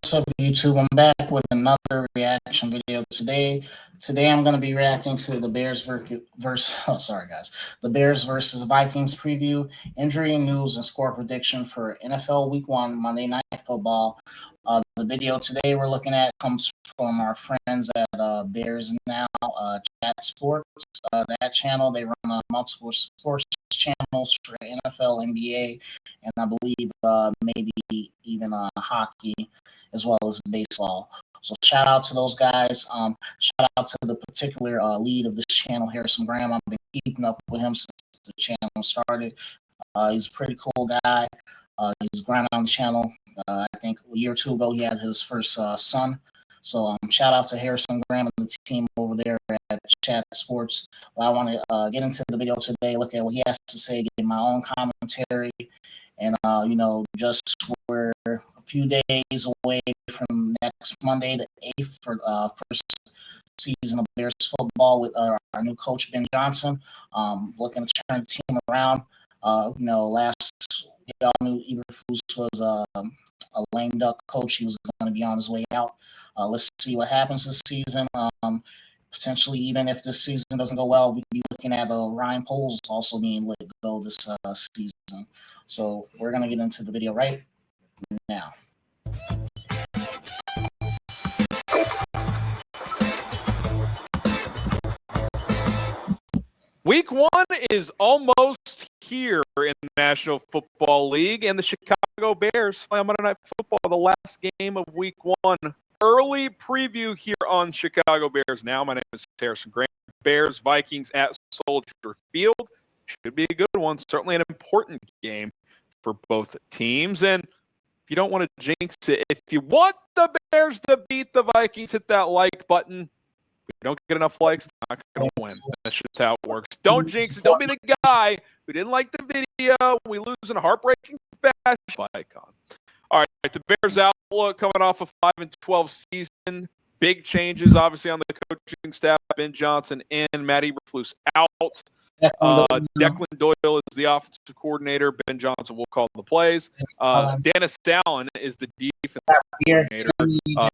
What's up, YouTube? I'm back with another reaction video today. Today, I'm going to be reacting to the the Bears versus Vikings preview, injury news, and score prediction for NFL Week 1 Monday Night Football. The video today we're looking at comes from our friends at BearsNow, Chatsports. That channel, they run multiple sports channels for NFL, NBA, and I believe maybe even hockey as well as baseball. So shout out to those guys. Shout out to the particular lead of this channel, Harrison Graham. I've been keeping up with him since the channel started. He's a pretty cool guy. He's grinding on the channel. I think a year or two ago he had his first son. So shout out to Harrison Graham and the team over there at Chat Sports. I want to get into the video today, look at what he has to say, get my own commentary, and just we're a few days away from next Monday, the 8th, for first season of Bears football with our new coach Ben Johnson. Looking to turn the team around. Last y'all knew Eberflus was a lame duck coach. He was going to be on his way out. Let's see what happens this season. Potentially, even if this season doesn't go well, we could be looking at Ryan Poles also being let go this season. So we're going to get into the video right now. Week 1 is almost here in the National Football League, and the Chicago Bears play on Monday Night Football, the last game of Week 1. Early preview here on Chicago Bears Now. My name is Harrison Graham. Bears Vikings at Soldier Field. Should be a good one. Certainly an important game for both teams. And if you don't want to jinx it, if you want the Bears to beat the Vikings, hit that like button. If we don't get enough likes, we're not going to win. That's just how it works. Don't jinx it. Don't be the guy who didn't like the video. We lose in a heartbreaking fashion. Icon. All right, the Bears outlook coming off a 5-12 season. Big changes, obviously, on the coaching staff. Ben Johnson and Matt Eberflus out. Declan Doyle is the offensive coordinator. Ben Johnson will call the plays. Dennis Allen is the defensive coordinator.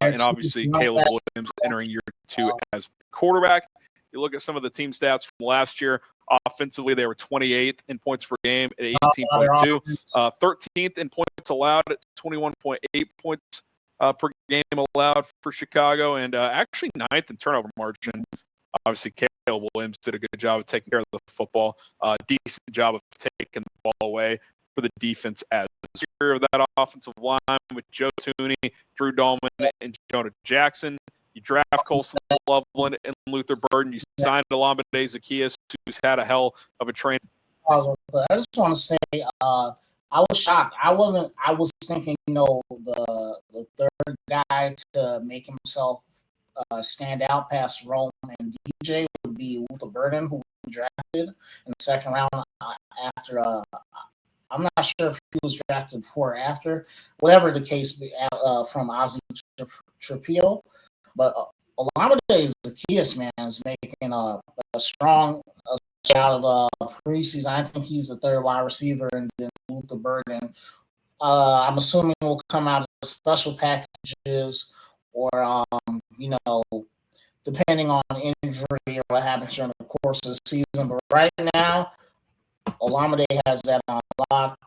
And obviously, Caleb Williams entering year 2 as the quarterback. You look at some of the team stats from last year. Offensively, they were 28th in points per game at 18.2. 13th in points allowed at 21.8 points per game allowed for Chicago. And actually 9th in turnover margin. Obviously, Caleb Williams did a good job of taking care of the football. Decent job of taking the ball away for the defense as of that offensive line with Joe Tooney, Drew Dolman, and Jonah Jackson. You draft Colson Loveland and Luther Burden. You signed Olamide Zaccheaus, who's had a hell of a training. I just want to say, I was shocked. I was thinking, the third guy to make himself stand out past Rome and DJ would be Luther Burden, who was drafted in the second round after. I'm not sure if he was drafted before or after, whatever the case be, from Ozzy Trapio. But Olamide Zaccheaus, man, is making a strong out of preseason. I think he's the third wide receiver, and then Luther Burden. I'm assuming will come out of special packages or, depending on injury or what happens during the course of the season. But right now, Olamide has that on lock.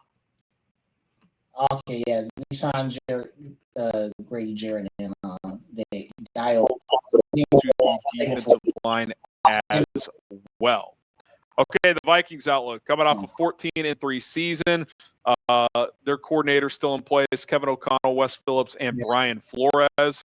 Okay, yeah, we signed Grady Jarrett and Dio defensive line as well. Okay, the Vikings outlook coming off a 14-3 season. Their coordinator still in place: Kevin O'Connell, Wes Phillips, and Brian Flores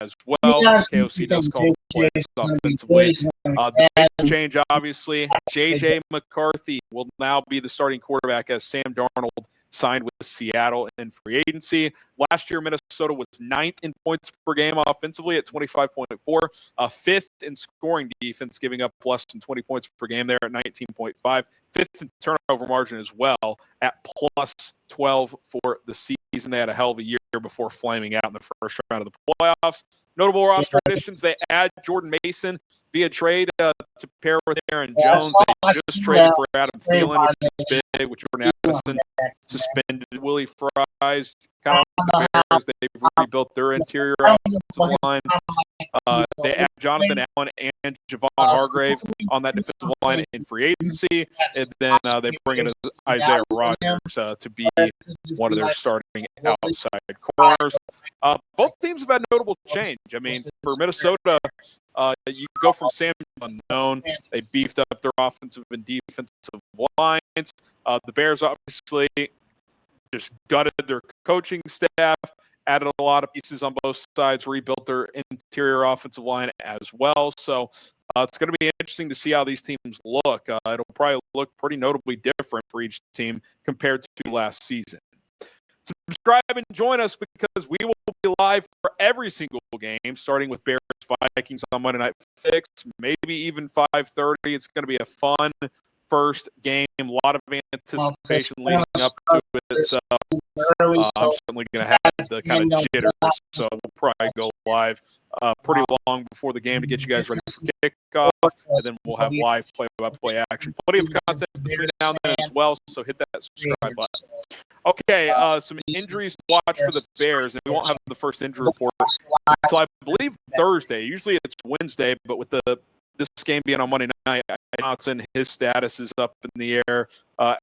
as well. KOC does call plays offensively. The big change, obviously, J.J. McCarthy will now be the starting quarterback as Sam Darnold signed with Seattle in free agency. Last year, Minnesota was 9th in points per game offensively at 25.4, 5th in scoring defense, giving up less than 20 points per game there at 19.5, 5th in turnover margin as well at plus 12 for the season. They had a hell of a year before flaming out in the first round of the playoffs. Notable roster additions: they add Jordan Mason via trade to pair with Aaron Jones. They just traded for Adam Thielen, which is big, with Jordan Addison suspended. Willie Fries kind of like the Bears. They've rebuilt their interior offensive line. They add Jonathan Allen and Javon Hargrave on that defensive line in free agency, and then they bring in Isaiah Rodgers to be one of their starting outside corners. Both teams have had notable change. I mean, for Minnesota, you go from Sam unknown. They beefed up their offensive and defensive lines. The Bears obviously just gutted their coaching staff, added a lot of pieces on both sides, rebuilt their interior offensive line as well. So it's going to be interesting to see how these teams look. It'll probably look pretty notably different for each team compared to last season. Subscribe and join us because we will be live for every single game, starting with Bears Vikings on Monday Night Fix, maybe even 5:30. It's going to be a fun first game, a lot of anticipation leading up to it. So I'm certainly going to have the kind of jitters. So we'll probably go live pretty long before the game to get you guys ready for kickoff, and then we'll have live play-by-play action. Plenty of content between now and then as well, so hit that subscribe button. Okay, some injuries to watch for the Bears, and we won't have the first injury report until I believe Thursday. Usually it's Wednesday, but with this game being on Monday night, Johnson, his status is up in the air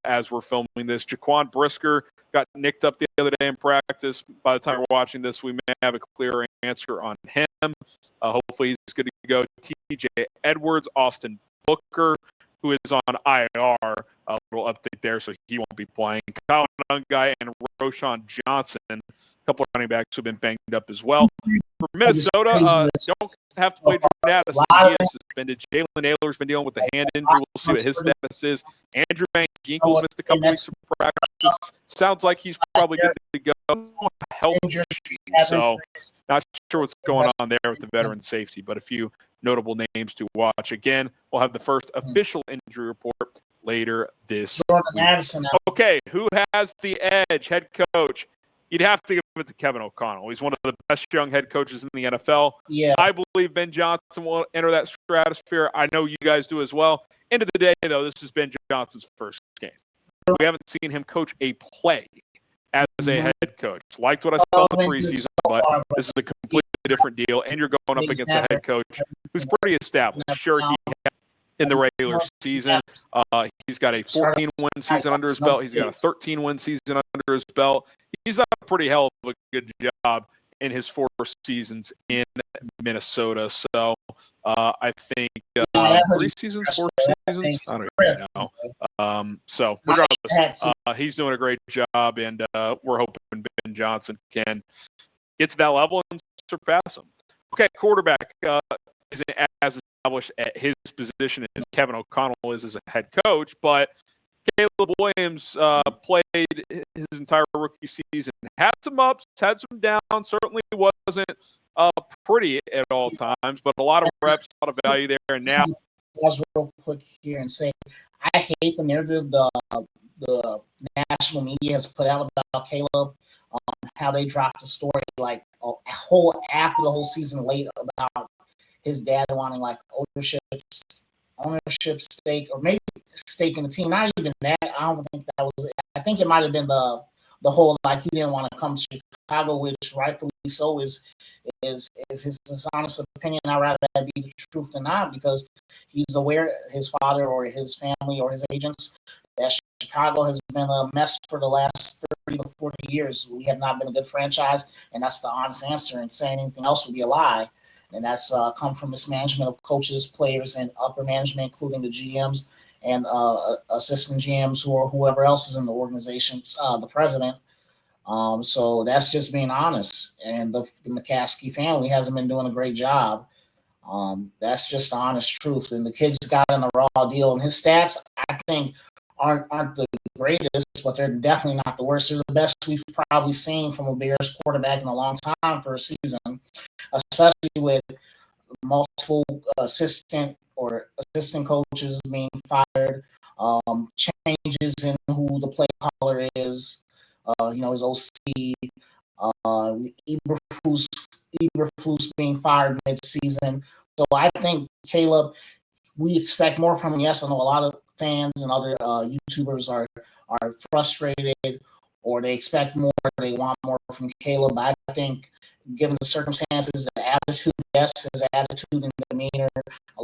as we're filming this. Jaquan Brisker got nicked up the other day in practice. By the time we're watching this, we may have a clear answer on him. Hopefully he's good to go. TJ Edwards, Austin Booker, who is on IR. A little update there, so he won't be playing. Kyle Nungai and Roshan Johnson, a couple of running backs who have been banged up as well. For Minnesota, don't have to play Jordan Addison. He is suspended. Jalen Naylor's been dealing with the hand injury. We'll see what his status is. Andrew Van Ginkel's missed a couple weeks of practice. Sounds like he's probably good to go. Health issue. So not sure what's going on there with the veteran safety, but a few notable names to watch. Again, we'll have the first official injury report later this week. Okay, who has the edge? Head coach. You'd have to give it to Kevin O'Connell. He's one of the best young head coaches in the NFL. Yeah. I believe Ben Johnson will enter that stratosphere. I know you guys do as well. End of the day, though, this is Ben Johnson's first game. We haven't seen him coach a play as a head coach. Liked what I saw in the preseason, but this is a completely different deal. And you're going up against a head coach who's pretty established. Sure, he had in the regular season. He's got a 14-win season under his belt. He's got a 13-win season under his belt. He's done a pretty hell of a good job in his 4 seasons in Minnesota. So I think 3 seasons, 4 seasons, I don't even know. So regardless, he's doing a great job, and we're hoping Ben Johnson can get to that level and surpass him. Okay, quarterback is as established at his position as Kevin O'Connell is as a head coach, but Caleb Williams played his entire rookie season. Had some ups, had some downs. Certainly wasn't pretty at all times, but a lot of reps, a lot of value there. And now, pause real quick here and say, I hate the narrative the national media has put out about Caleb. How they dropped the story like after the whole season late about his dad wanting like ownership stake, or maybe stake in the team. Not even that. I don't think that was it. I think it might have been the whole like he didn't want to come to Chicago, which rightfully so is if his honest opinion, I'd rather that be the truth than not, because he's aware, his father or his family or his agents, that Chicago has been a mess for the last 30 to 40 years. We have not been a good franchise, and that's the honest answer, and saying anything else would be a lie. And that's come from mismanagement of coaches, players, and upper management, including the GMs and assistant GMs or whoever else is in the organization, the president. So that's just being honest. And the McCaskey family hasn't been doing a great job. That's just the honest truth. And the kids got in a raw deal. And his stats, I think, aren't the greatest, but they're definitely not the worst. They're the best we've probably seen from a Bears quarterback in a long time for a season, especially with multiple assistant coaches being fired, changes in who the play caller is, his OC, Eberflus being fired mid-season. So I think Caleb, we expect more from him. Yes, I know a lot of fans and other YouTubers are frustrated or they expect more, they want more from Caleb. I think, given the circumstances, the attitude, yes, his attitude and demeanor,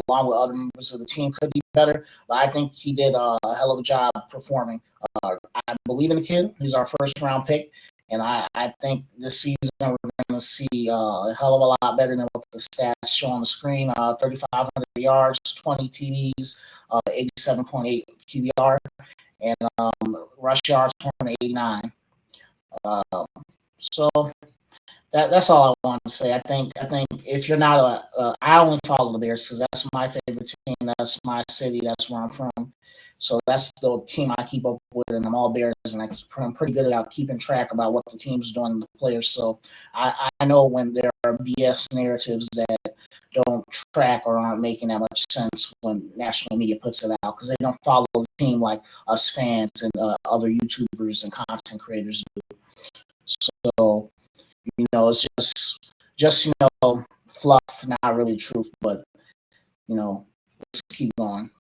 along with other members of the team, could be better. But I think he did a hell of a job performing. I believe in the kid. He's our first round pick. And I think this season we're going to see a hell of a lot better than what the stats show on the screen. 3,500 yards, 20 TDs, 87.8 QBR, and rush yards 489. So that's all I want to say. I think if you're not I only follow the Bears because that's my favorite team. That's my city. That's where I'm from. So that's the team I keep up with, and I'm all Bears, and I'm pretty good at keeping track about what the team's doing and the players. So I know when there are BS narratives that don't track or aren't making that much sense when national media puts it out because they don't follow the team like us fans and other YouTubers and content creators do. So it's just fluff, not really truth, but let's keep going.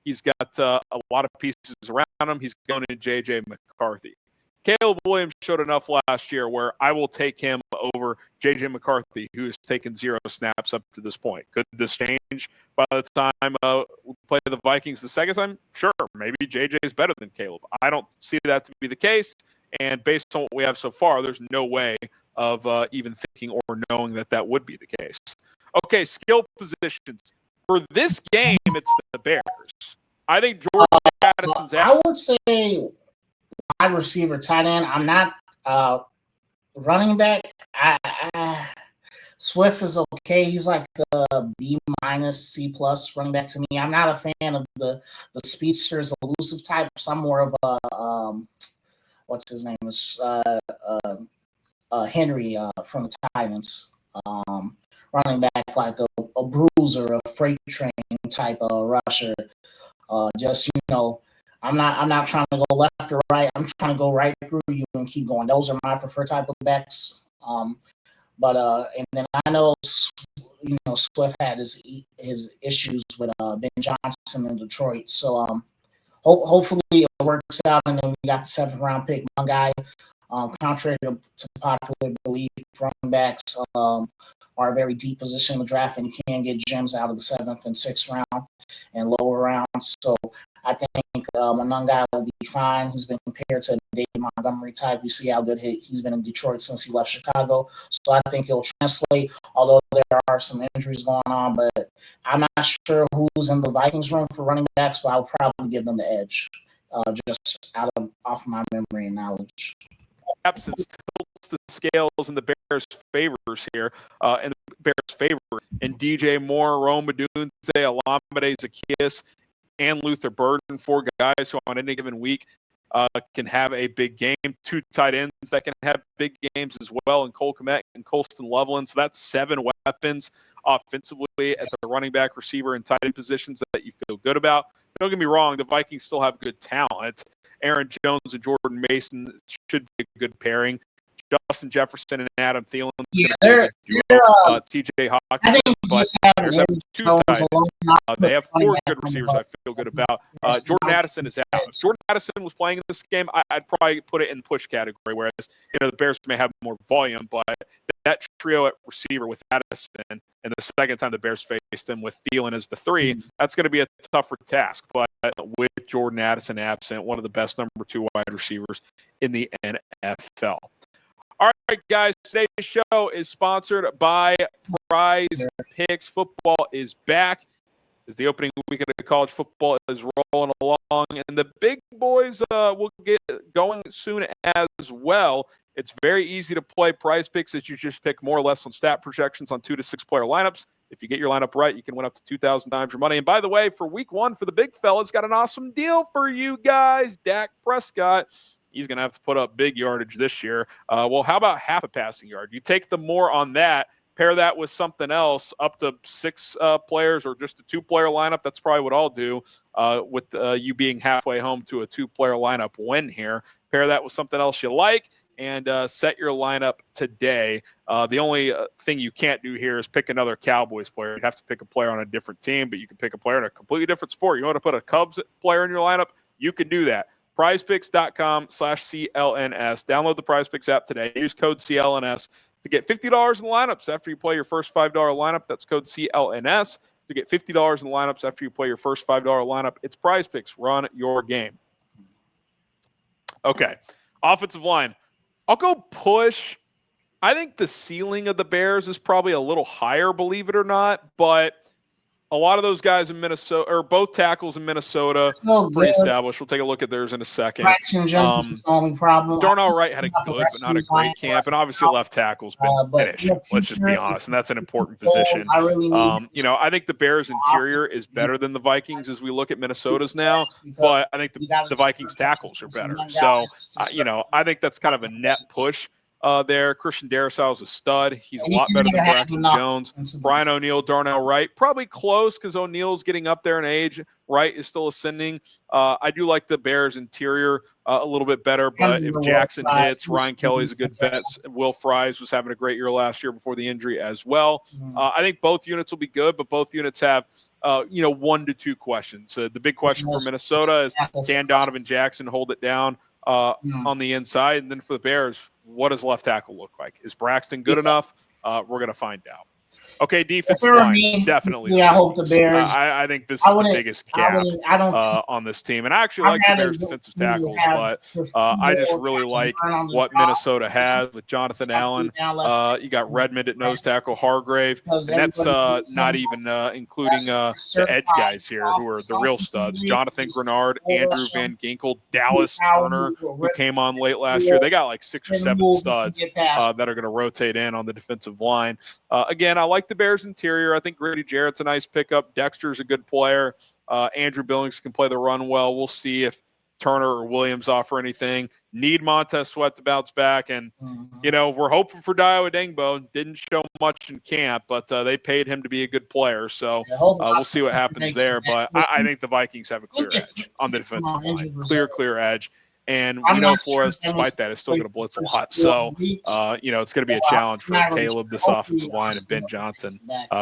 He's got a lot of pieces around him. He's going to J.J. McCarthy. Caleb Williams showed enough last year where I will take him over J.J. McCarthy, who has taken 0 snaps up to this point. Could this change by the time we play the Vikings the second time? Sure, maybe J.J. is better than Caleb. I don't see that to be the case, and based on what we have so far, there's no way of even thinking or knowing that would be the case. Okay, skill positions. For this game, it's the Bears. I think Jordan Addison's out. I would say wide receiver, tight end. I'm not running back. Swift is okay. He's like a B minus C plus running back to me. I'm not a fan of the speedsters, elusive types. I'm more of a what's his name is Henry from the Titans. Running back like a bruiser, a freight train type of rusher. I'm not trying to go left or right. I'm trying to go right through you and keep going. Those are my preferred type of backs. And then I know Swift had his issues with Ben Johnson in Detroit. So hopefully it works out, and then we got the 7th round pick. One guy, contrary to popular belief, running backs are a very deep position in the draft, and you can get gems out of the 7th and 6th round and lower rounds. So I think Monungai will be fine. He's been compared to a David Montgomery type. You see how good he's been in Detroit since he left Chicago. So I think he'll translate, although there are some injuries going on. But I'm not sure who's in the Vikings room for running backs, but I'll probably give them the edge just off my memory and knowledge. Absence tilts the scales in the Bears' favors here, and the Bears' favor. And DJ Moore, Rome Odunze, Olamide Zaccheaus, and Luther Burden, 4 guys who on any given week can have a big game. 2 tight ends that can have big games as well, and Cole Kmet and Colston Loveland. So that's 7 weapons offensively at the running back, receiver, and tight end positions that you feel good about. Don't get me wrong, the Vikings still have good talent. Aaron Jones and Jordan Mason should be a good pairing. Justin Jefferson and Adam Thielen. TJ Hawkins. But 2 tight ends. They have 4 good receivers I feel good about. Jordan Addison is out. If Jordan Addison was playing in this game, I'd probably put it in the push category, whereas the Bears may have more volume, but that trio at receiver with Addison, and the second time the Bears faced them with Thielen as the 3, that's going to be a tougher task. But with Jordan Addison absent, one of the best number 2 wide receivers in the NFL. All right, guys, today's show is sponsored by Prize Picks. Football is back as the opening weekend of college football is rolling along, and the big boys will get going soon as well. It's very easy to play Prize Picks as you just pick more or less on stat projections on 2 to 6 player lineups. If you get your lineup right, you can win up to 2,000 times your money. And by the way, for week 1, for the big fellas, got an awesome deal for you guys. Dak Prescott. He's going to have to put up big yardage this year. Well, how about half a passing yard? You take the more on that, pair that with something else, up to 6 players or just a 2-player lineup. That's probably what I'll do with you being halfway home to a 2-player lineup win here. Pair that with something else you like and set your lineup today. The only thing you can't do here is pick another Cowboys player. You'd have to pick a player on a different team, but you can pick a player in a completely different sport. You want to put a Cubs player in your lineup? You can do that. prizepicks.com/CLNS. Download the PrizePicks app today. Use code CLNS to get $50 in lineups after you play your first $5 lineup. That's code CLNS to get $50 in lineups after you play your first $5 lineup. It's PrizePicks. Run your game. Okay. Offensive line. I'll go push. I think the ceiling of the Bears is probably a little higher, believe it or not, but a lot of those guys in Minnesota, or both tackles in Minnesota, pretty established. We'll take a look at theirs in a second. Jones' only problem. Darnell Wright had a good but not a great camp, and obviously left tackle's been an issue. Let's just be honest, and that's an important position. I think the Bears' interior is better than the Vikings as we look at Minnesota's now, but I think the Vikings' tackles are better. So, I think that's kind of a net push. There, Christian Darrisaw is a stud. He's a lot better than Braxton Jones. Brian O'Neill, Darnell Wright, probably close because O'Neill's getting up there in age. Wright is still ascending. I do like the Bears interior a little bit better, but if Jackson hits, Ryan Kelly's a good vet. Will Fries was having a great year last year before the injury as well. I think both units will be good, but both units have 1 to 2 questions. The big question for Minnesota is, can Donovan Jackson hold it down on the inside? And then for the Bears, what does left tackle look like? Is Braxton good enough? We're going to find out. Okay, defensive line, definitely. Yeah, I hope the Bears. I think this is the biggest gap on this team. And I actually like the Bears' defensive tackles, but I just really like what Minnesota has with Jonathan Allen. You got Redmond at nose tackle, Hargrave, and that's not even including the edge guys here who are the real studs. Jonathan Grenard, Andrew Van Ginkel, Dallas Turner, who came on late last year. They got like 6 or 7 studs that are going to rotate in on the defensive line. Again, I like the Bears interior. I think Grady Jarrett's a nice pickup. Dexter's a good player. Andrew Billings can play the run well. We'll see if Turner or Williams offer anything. Need Montez Sweat to bounce back. And, we're hoping for Dio Adengbo. Didn't show much in camp, but they paid him to be a good player. So we'll see what happens there. But I think the Vikings have a clear edge on the defensive line. Clear edge. And we know Flores, despite that, is still going to blitz a lot. So, it's going to be a challenge for Caleb, this offensive line, and Ben Johnson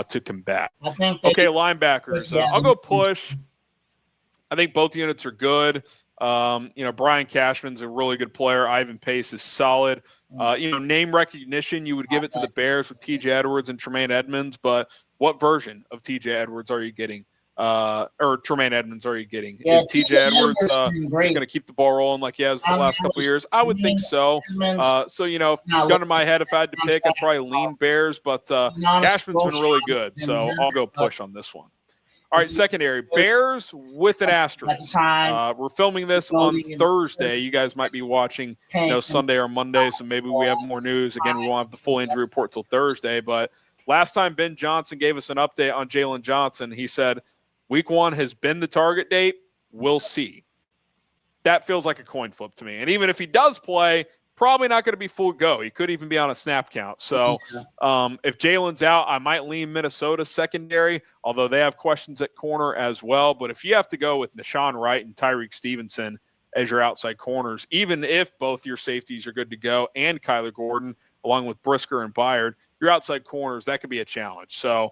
to combat. Okay, linebackers. I'll go push. I think both units are good. Brian Cashman's a really good player. Ivan Pace is solid. Name recognition, you would give it to the Bears with TJ Edwards and Tremaine Edmonds, but what version of TJ Edwards are you getting? Or Tremaine Edmonds are you getting? Is TJ Edwards going to keep the ball rolling like he has the last couple of years? I would think so. Gun to my head, if I had to pick, I'd probably lean Bears, but Cashman's been really good, so I'll go push on this one. All right, secondary, Bears with an asterisk. We're filming this on Thursday. You guys might be watching Sunday or Monday, so maybe we have more news. Again, we won't have the full injury report till Thursday, but last time Ben Johnson gave us an update on Jalen Johnson, he said, Week 1 has been the target date. We'll see. That feels like a coin flip to me. And even if he does play, probably not going to be full go. He could even be on a snap count. So if Jalen's out, I might lean Minnesota secondary, although they have questions at corner as well. But if you have to go with Nashawn Wright and Tyreek Stevenson as your outside corners, even if both your safeties are good to go and Kyler Gordon, along with Brisker and Byard, your outside corners, that could be a challenge. So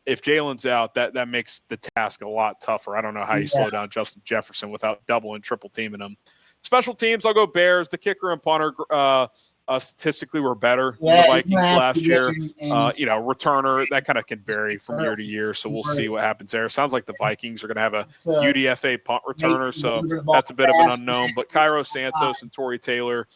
if Jalen's out, that makes the task a lot tougher. I don't know how you slow down Justin Jefferson without double and triple teaming him. Special teams, I'll go Bears. The kicker and punter statistically were better than the Vikings last year. Returner, that kind of can vary from year to year, so we'll see what happens there. Sounds like the Vikings are going to have a UDFA punt returner, so that's a bit of an unknown. But Cairo Santos and Torrey Taylor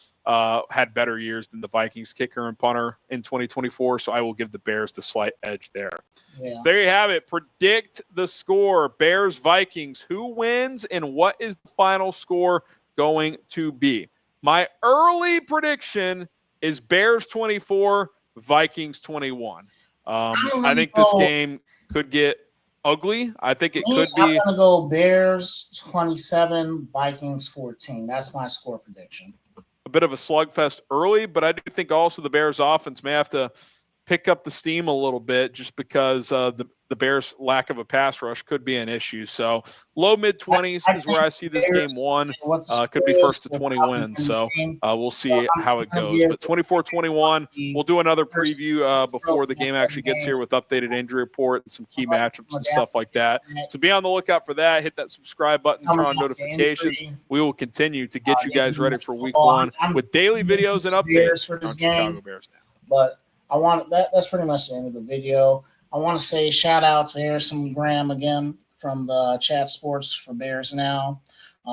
had better years than the Vikings kicker and punter in 2024, so I will give the Bears the slight edge there. So there you have it. Predict the score. Bears-Vikings. Who wins and what is the final score going to be? My early prediction is Bears 24, Vikings 21. I think this game could get ugly. I think it could be. I'm going to go Bears 27, Vikings 14. That's my score prediction. A bit of a slugfest early, but I do think also the Bears offense may have to pick up the steam a little bit just because the Bears' lack of a pass rush could be an issue. So low mid-20s is where I see this game won. Could be first to 20 wins. So we'll see how it goes. But 24-21, we'll do another preview before the game actually gets here with updated injury report and some key matchups and stuff like that. So be on the lookout for that. Hit that subscribe button, turn on notifications. We will continue to get you guys ready for week one with daily videos and updates on Chicago Bears Now. But that's pretty much the end of the video. I want to say shout out to Harrison Graham again from the Chatsports for Bears Now.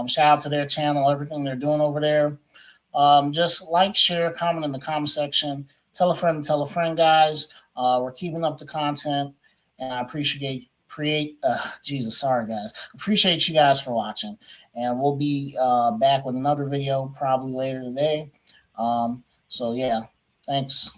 Shout out to their channel, everything they're doing over there. Just like, share, comment in the comment section. Tell a friend, guys. We're keeping up the content, and I appreciate you guys for watching. And we'll be back with another video probably later today. So yeah, thanks.